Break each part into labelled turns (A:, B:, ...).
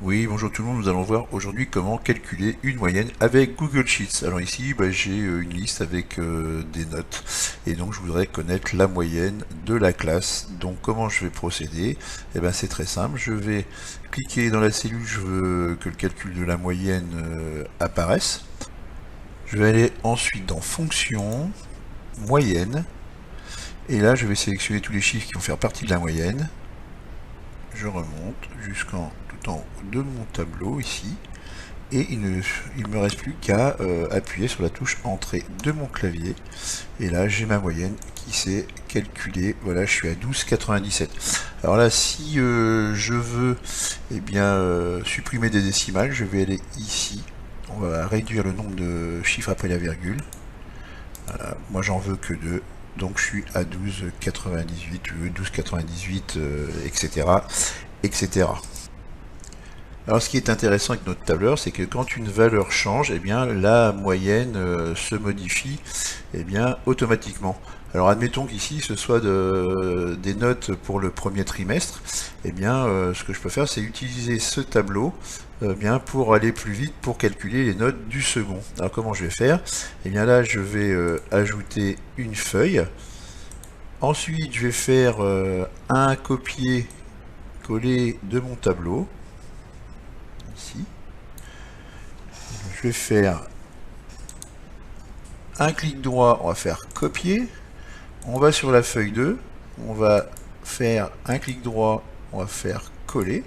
A: Oui, bonjour tout le monde, nous allons voir aujourd'hui comment calculer une moyenne avec Google Sheets. Alors ici, j'ai une liste avec des notes et donc je voudrais connaître la moyenne de la classe. Donc comment je vais procéder? Eh bien c'est très simple, je vais cliquer dans la cellule, je veux que le calcul de la moyenne apparaisse. Je vais aller ensuite dans Fonction, Moyenne, et là je vais sélectionner tous les chiffres qui vont faire partie de la moyenne. Je remonte jusqu'en tout en haut de mon tableau ici et il me reste plus qu'à appuyer sur la touche entrée de mon clavier et là j'ai ma moyenne qui s'est calculée. Voilà, je suis à 12,97. Alors là, si je veux supprimer des décimales, je vais aller ici, on va réduire le nombre de chiffres après la virgule. Voilà, moi j'en veux que 2, donc je suis à 12,98, 12,98, etc., etc. Alors ce qui est intéressant avec notre tableur, c'est que quand une valeur change, eh bien la moyenne se modifie automatiquement. Alors admettons qu'ici ce soit des notes pour le premier trimestre, ce que je peux faire, c'est utiliser ce tableau pour aller plus vite pour calculer les notes du second. Alors comment je vais faire? Eh bien là je vais ajouter une feuille. Ensuite je vais faire un copier-coller de mon tableau. Ici. Je vais faire un clic droit, on va faire copier. On va sur la feuille 2, on va faire un clic droit, on va faire coller.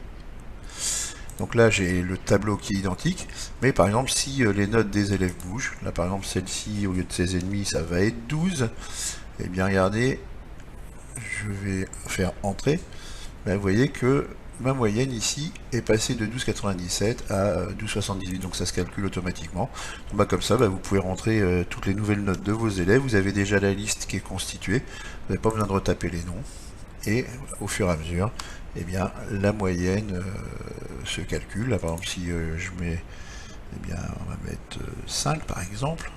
A: Donc là j'ai le tableau qui est identique, mais par exemple si les notes des élèves bougent, là par exemple celle-ci au lieu de 16,5 ça va être 12, et bien regardez, je vais faire entrer, vous voyez que ma moyenne ici est passée de 12,97 à 12,78, donc ça se calcule automatiquement. Donc comme ça, vous pouvez rentrer toutes les nouvelles notes de vos élèves, vous avez déjà la liste qui est constituée, vous n'avez pas besoin de retaper les noms, et au fur et à mesure, la moyenne se calcule. Là par exemple si je mets, on va mettre 5 par exemple,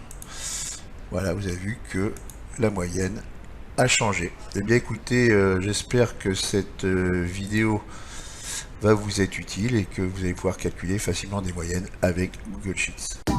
A: voilà, vous avez vu que la moyenne a changé. Eh bien écoutez, j'espère que cette vidéo va vous être utile et que vous allez pouvoir calculer facilement des moyennes avec Google Sheets.